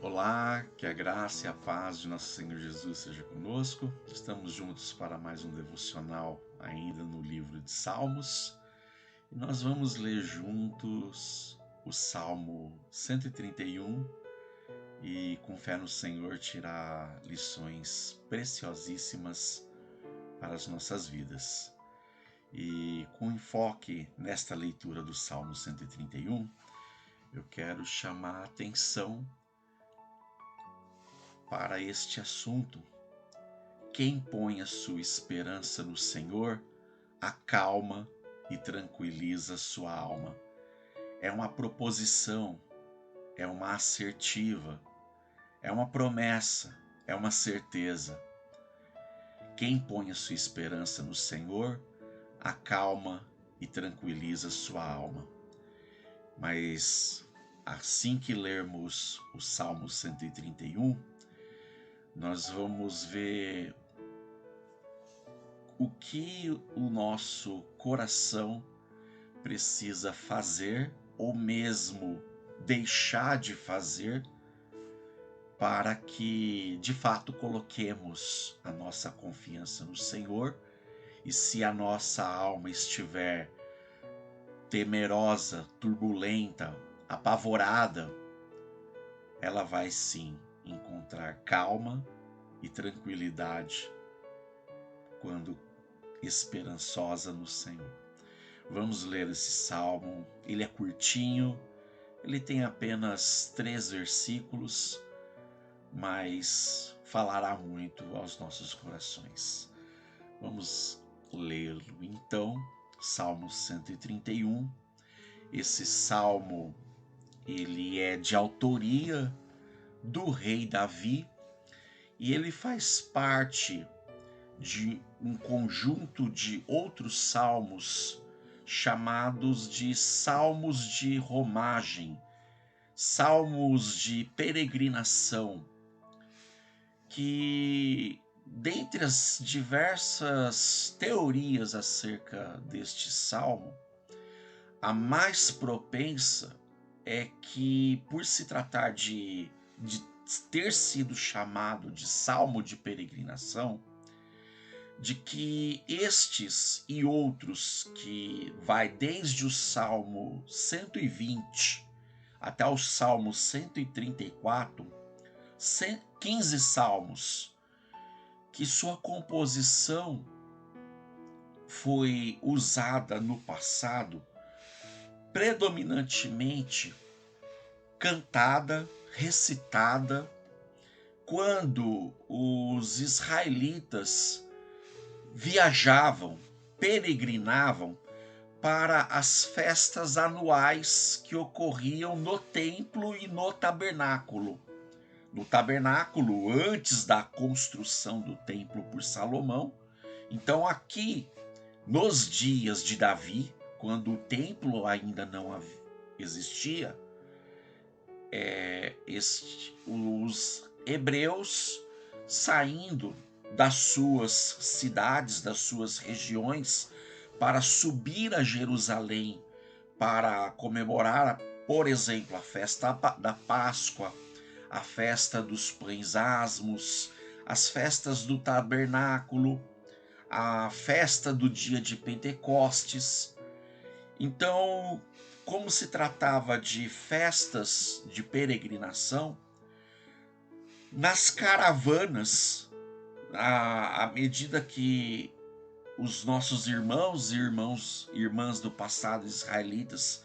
Olá, que a graça e a paz de nosso Senhor Jesus seja conosco. Estamos juntos para mais um devocional ainda no livro de Salmos. E nós vamos ler juntos o Salmo 131 e com fé no Senhor tirar lições preciosíssimas para as nossas vidas. E com enfoque nesta leitura do Salmo 131, eu quero chamar a atenção para este assunto. Quem põe a sua esperança no Senhor, acalma e tranquiliza sua alma. É uma proposição, é uma assertiva, é uma promessa, é uma certeza. Quem põe a sua esperança no Senhor, acalma e tranquiliza sua alma. Mas assim que lermos o Salmo 131, nós vamos ver o que o nosso coração precisa fazer ou mesmo deixar de fazer para que de fato coloquemos a nossa confiança no Senhor. E se a nossa alma estiver temerosa, turbulenta, apavorada, ela vai sim encontrar calma e tranquilidade quando esperançosa no Senhor. Vamos ler esse salmo. Ele é curtinho, ele tem apenas 3 versículos, mas falará muito aos nossos corações. Vamos lê-lo então. Salmo 131. Esse salmo ele é de autoria do rei Davi e ele faz parte de um conjunto de outros salmos chamados de salmos de romagem, salmos de peregrinação, que dentre as diversas teorias acerca deste salmo, a mais propensa é que, por se tratar de ter sido chamado de salmo de peregrinação, de que estes e outros, que vai desde o Salmo 120 até o Salmo 134, 15 salmos, que sua composição foi usada no passado predominantemente cantada, recitada, quando os israelitas viajavam, peregrinavam para as festas anuais que ocorriam no templo e no tabernáculo. No tabernáculo, antes da construção do templo por Salomão. Então, aqui, nos dias de Davi, quando o templo ainda não existia, os hebreus saindo das suas cidades, das suas regiões, para subir a Jerusalém para comemorar, por exemplo, a festa da Páscoa, a festa dos pães asmos, as festas do tabernáculo, a festa do dia de Pentecostes. Então, como se tratava de festas de peregrinação, nas caravanas, à medida que os nossos irmãos e irmãs do passado israelitas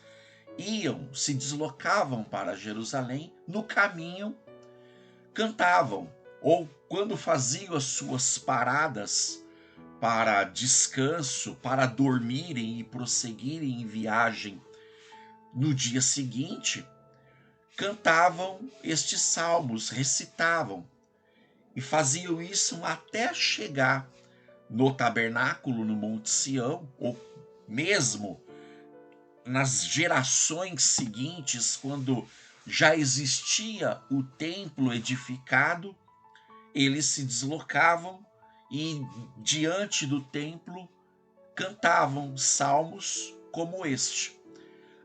se deslocavam para Jerusalém, no caminho cantavam, ou quando faziam as suas paradas para descanso, para dormirem e prosseguirem em viagem no dia seguinte, cantavam estes salmos, recitavam, e faziam isso até chegar no tabernáculo, no Monte Sião, ou mesmo nas gerações seguintes, quando já existia o templo edificado, eles se deslocavam e, diante do templo, cantavam salmos como este.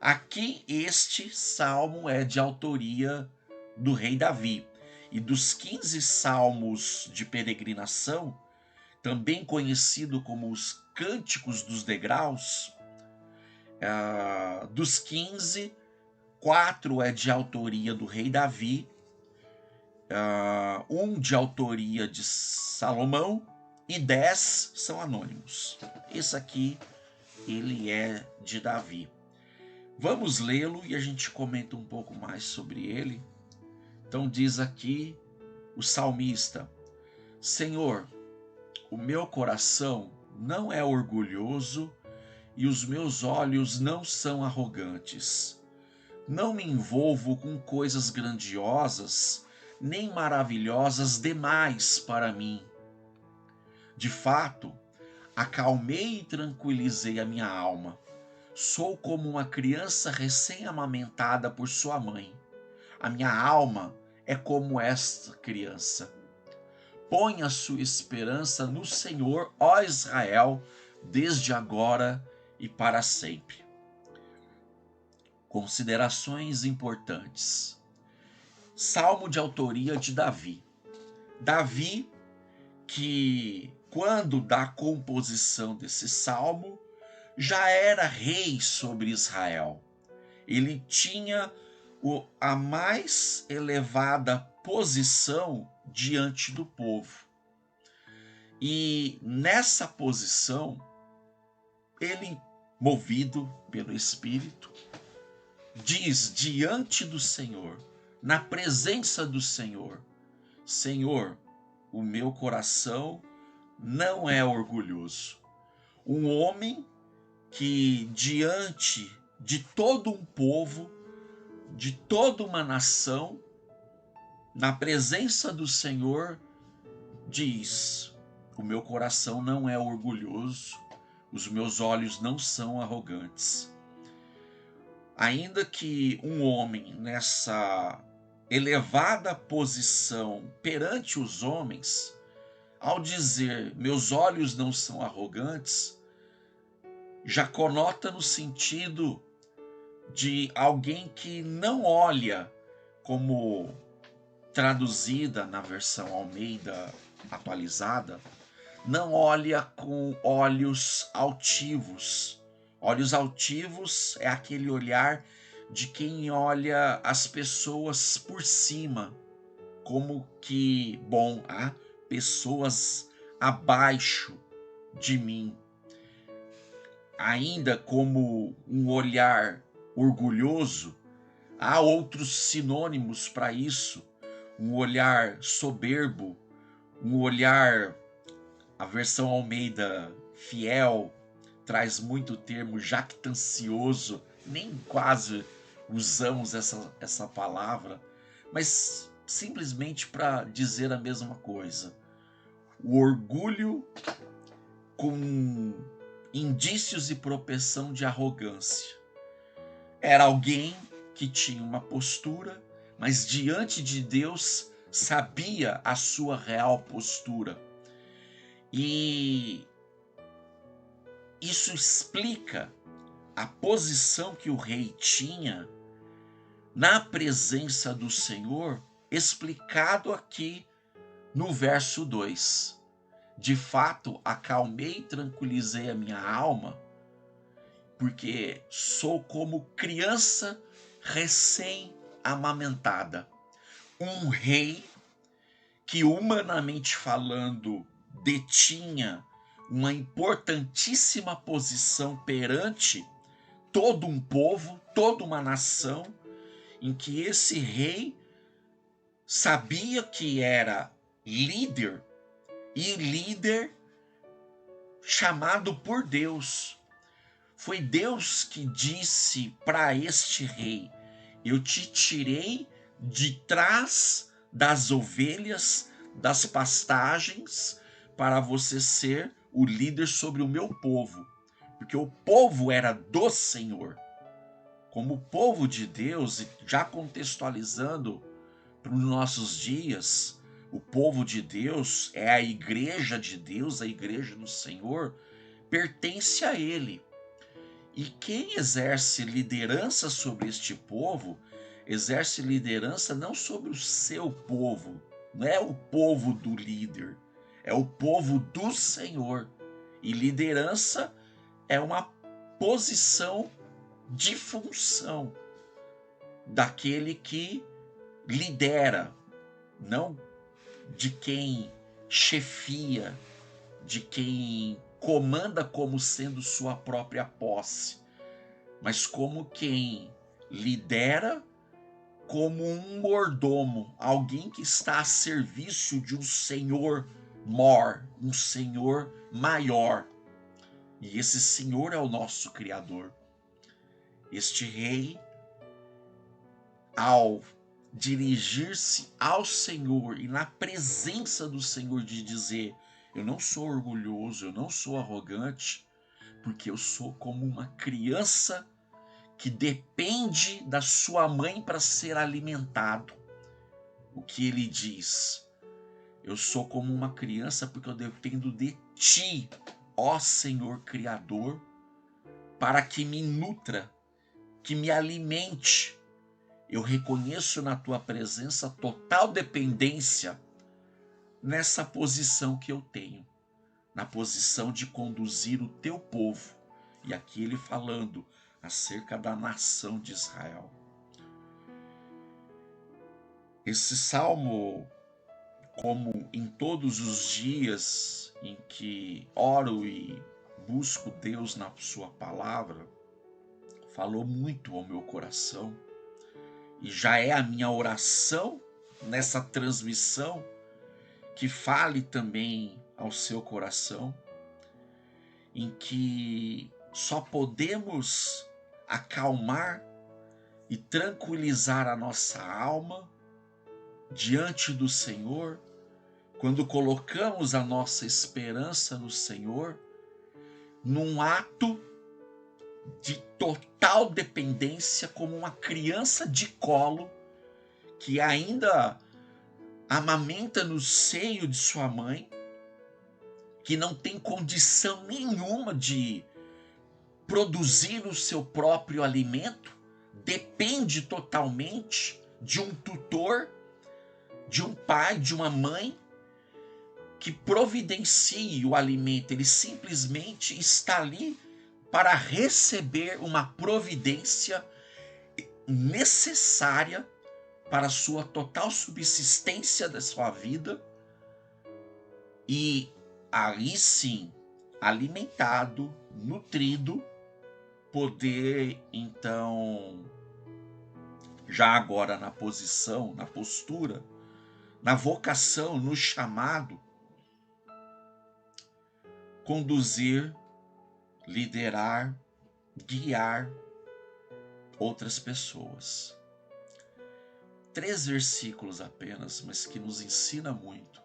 Aqui, este salmo é de autoria do rei Davi. E dos 15 salmos de peregrinação, também conhecido como os Cânticos dos Degraus, dos 15, 4 é de autoria do rei Davi, um de autoria de Salomão e 10 são anônimos. Esse aqui, ele é de Davi. Vamos lê-lo e a gente comenta um pouco mais sobre ele. Então diz aqui o salmista: Senhor, o meu coração não é orgulhoso e os meus olhos não são arrogantes. Não me envolvo com coisas grandiosas, nem maravilhosas demais para mim. De fato, acalmei e tranquilizei a minha alma. Sou como uma criança recém-amamentada por sua mãe. A minha alma é como esta criança. Põe a sua esperança no Senhor, ó Israel, desde agora e para sempre. Considerações importantes. Salmo de autoria de Davi. Davi, que quando da composição desse salmo, já era rei sobre Israel. Ele tinha a mais elevada posição diante do povo. E nessa posição, ele, movido pelo Espírito, diz diante do Senhor, na presença do Senhor: Senhor, o meu coração não é orgulhoso. Um homem que diante de todo um povo, de toda uma nação, na presença do Senhor, diz: o meu coração não é orgulhoso, os meus olhos não são arrogantes. Ainda que um homem nessa elevada posição perante os homens, ao dizer meus olhos não são arrogantes, já conota no sentido de alguém que não olha, como traduzida na versão Almeida atualizada, não olha com olhos altivos. Olhos altivos é aquele olhar de quem olha as pessoas por cima, como que, bom, há pessoas abaixo de mim. Ainda como um olhar orgulhoso, há outros sinônimos para isso. Um olhar soberbo, um olhar, a versão Almeida Fiel traz muito o termo jactancioso, nem quase usamos essa palavra, mas simplesmente para dizer a mesma coisa. O orgulho com indícios e propensão de arrogância. Era alguém que tinha uma postura, mas diante de Deus sabia a sua real postura. E isso explica a posição que o rei tinha na presença do Senhor, explicado aqui no verso 2. De fato, acalmei e tranquilizei a minha alma, porque sou como criança recém-amamentada. Um rei que, humanamente falando, detinha uma importantíssima posição perante todo um povo, toda uma nação, em que esse rei sabia que era líder, e líder chamado por Deus. Foi Deus que disse para este rei: eu te tirei de trás das ovelhas, das pastagens, para você ser o líder sobre o meu povo. Porque o povo era do Senhor. Como o povo de Deus, já contextualizando para os nossos dias, o povo de Deus é a igreja de Deus, a igreja do Senhor, pertence a Ele. E quem exerce liderança sobre este povo exerce liderança não sobre o seu povo, não é o povo do líder, é o povo do Senhor. E liderança é uma posição de função daquele que lidera, não de quem chefia, de quem comanda como sendo sua própria posse, mas como quem lidera como um mordomo, alguém que está a serviço de um senhor mor, um senhor maior. E esse senhor é o nosso Criador. Este rei, ao dirigir-se ao Senhor e na presença do Senhor de dizer: eu não sou orgulhoso, eu não sou arrogante, porque eu sou como uma criança que depende da sua mãe para ser alimentado. O que ele diz? Eu sou como uma criança porque eu dependo de ti, ó Senhor Criador, para que me nutra, que me alimente. Eu reconheço na tua presença total dependência nessa posição que eu tenho, na posição de conduzir o teu povo. E aqui ele falando acerca da nação de Israel. Esse salmo, como em todos os dias em que oro e busco Deus na sua palavra, falou muito ao meu coração. E já é a minha oração nessa transmissão que fale também ao seu coração, em que só podemos acalmar e tranquilizar a nossa alma diante do Senhor quando colocamos a nossa esperança no Senhor, num ato de total dependência, como uma criança de colo que ainda amamenta no seio de sua mãe, que não tem condição nenhuma de produzir o seu próprio alimento, depende totalmente de um tutor, de um pai, de uma mãe que providencie o alimento. Ele simplesmente está ali para receber uma providência necessária para a sua total subsistência da sua vida, e aí sim, alimentado, nutrido, poder então, já agora na posição, na postura, na vocação, no chamado, conduzir, liderar, guiar outras pessoas. 3 versículos apenas, mas que nos ensina muito,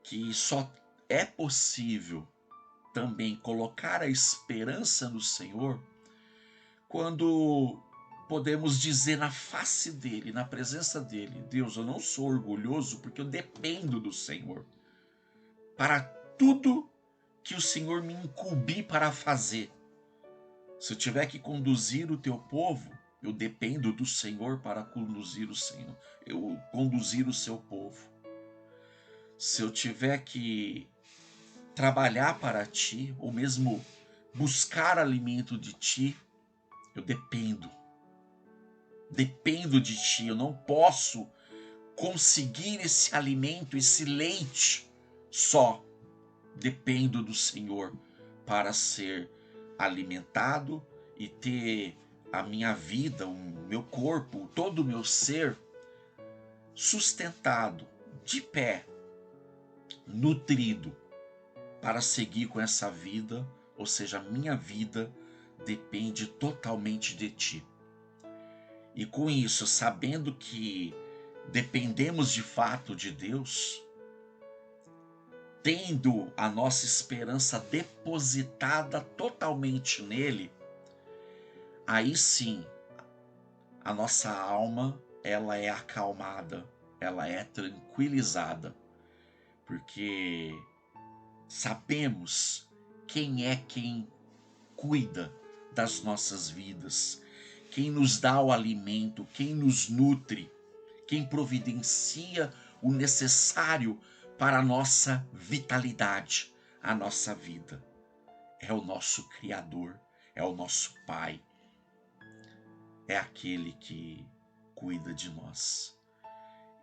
que só é possível também colocar a esperança no Senhor quando podemos dizer na face dele, na presença dele: Deus, eu não sou orgulhoso porque eu dependo do Senhor para tudo que o Senhor me incumbir para fazer. Se eu tiver que conduzir o teu povo, eu dependo do Senhor para conduzir o Senhor, eu conduzir o seu povo. Se eu tiver que trabalhar para ti, ou mesmo buscar alimento de ti, eu dependo de ti. Eu não posso conseguir esse alimento, esse leite só. Dependo do Senhor para ser alimentado e ter a minha vida, o meu corpo, todo o meu ser sustentado, de pé, nutrido, para seguir com essa vida, ou seja, a minha vida depende totalmente de ti. E com isso, sabendo que dependemos de fato de Deus, tendo a nossa esperança depositada totalmente nele, aí sim, a nossa alma, ela é acalmada, ela é tranquilizada, porque sabemos quem é quem cuida das nossas vidas, quem nos dá o alimento, quem nos nutre, quem providencia o necessário para a nossa vitalidade, a nossa vida. É o nosso Criador, é o nosso Pai, é aquele que cuida de nós.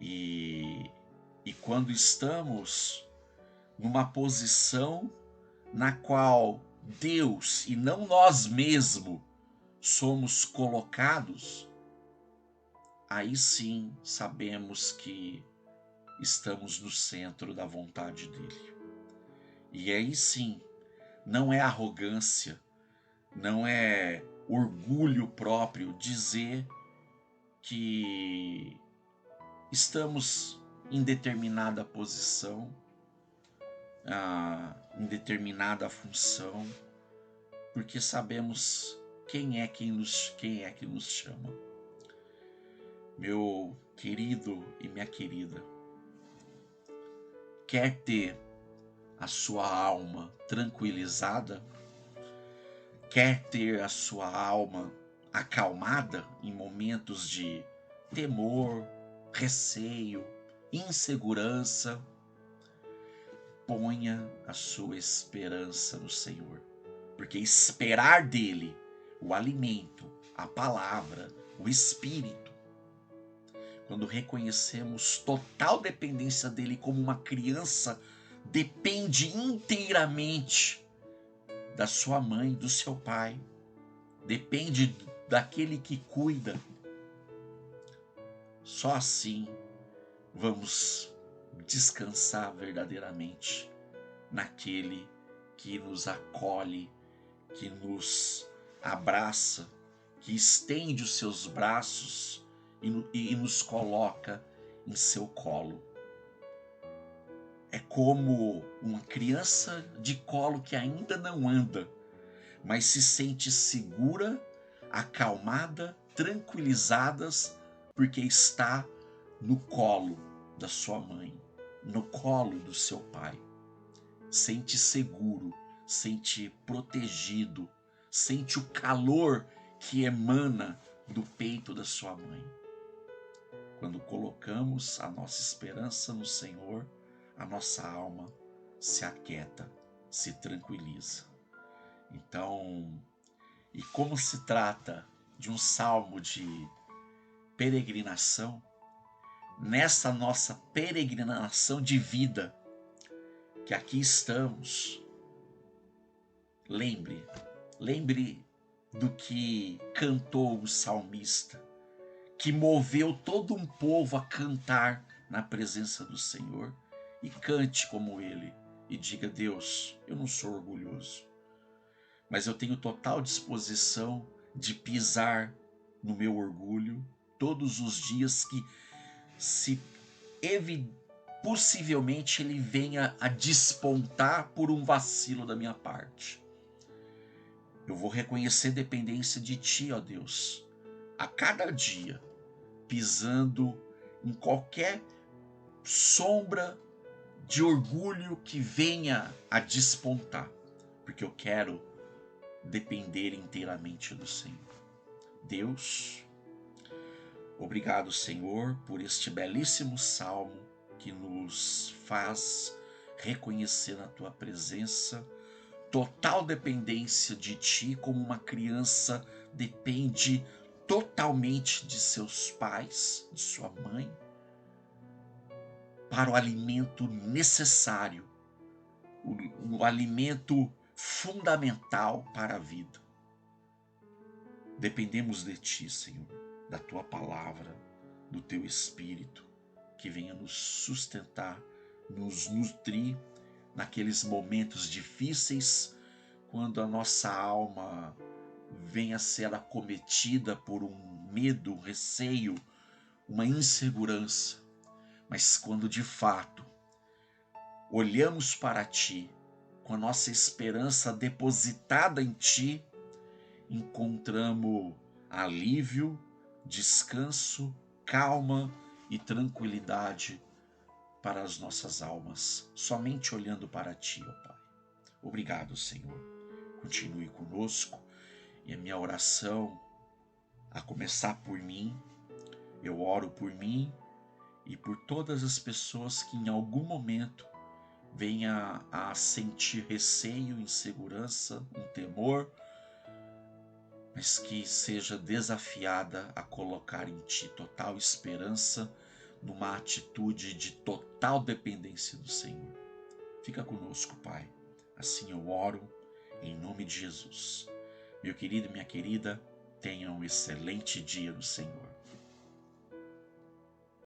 E quando estamos numa posição na qual Deus e não nós mesmos somos colocados, aí sim sabemos que estamos no centro da vontade dele. E aí sim, não é arrogância, não é orgulho próprio dizer que estamos em determinada posição, em determinada função, porque sabemos quem é que nos chama. Meu querido e minha querida, quer ter a sua alma tranquilizada? Quer ter a sua alma acalmada em momentos de temor, receio, insegurança? Ponha a sua esperança no Senhor, porque esperar dele o alimento, a palavra, o Espírito, quando reconhecemos total dependência dele como uma criança depende inteiramente da sua mãe, do seu pai, depende daquele que cuida. Só assim vamos descansar verdadeiramente naquele que nos acolhe, que nos abraça, que estende os seus braços e nos coloca em seu colo. É como uma criança de colo que ainda não anda, mas se sente segura, acalmada, tranquilizadas, porque está no colo da sua mãe, no colo do seu pai. Sente seguro, sente protegido, sente o calor que emana do peito da sua mãe. Quando colocamos a nossa esperança no Senhor, a nossa alma se aquieta, se tranquiliza. Então, e como se trata de um salmo de peregrinação, nessa nossa peregrinação de vida, que aqui estamos, lembre do que cantou o salmista, que moveu todo um povo a cantar na presença do Senhor, e cante como ele e diga: Deus, eu não sou orgulhoso, mas eu tenho total disposição de pisar no meu orgulho todos os dias que, se possivelmente ele venha a despontar por um vacilo da minha parte, eu vou reconhecer dependência de Ti, ó Deus, a cada dia, pisando em qualquer sombra de orgulho que venha a despontar, porque eu quero depender inteiramente do Senhor. Deus, obrigado, Senhor, por este belíssimo salmo que nos faz reconhecer na Tua presença total dependência de Ti, como uma criança depende totalmente de seus pais, de sua mãe, para o alimento necessário, o alimento fundamental para a vida. Dependemos de Ti, Senhor, da Tua palavra, do Teu Espírito, que venha nos sustentar, nos nutrir naqueles momentos difíceis, quando a nossa alma venha a ser acometida por um medo, um receio, uma insegurança. Mas quando de fato olhamos para Ti, com a nossa esperança depositada em Ti, encontramos alívio, descanso, calma e tranquilidade para as nossas almas, somente olhando para Ti, ó Pai. Obrigado, Senhor. Continue conosco, e a minha oração a começar por mim. Eu oro por mim e por todas as pessoas que em algum momento venha a sentir receio, insegurança, um temor, mas que seja desafiada a colocar em Ti total esperança, numa atitude de total dependência do Senhor. Fica conosco, Pai. Assim eu oro, em nome de Jesus. Meu querido e minha querida, tenha um excelente dia no Senhor.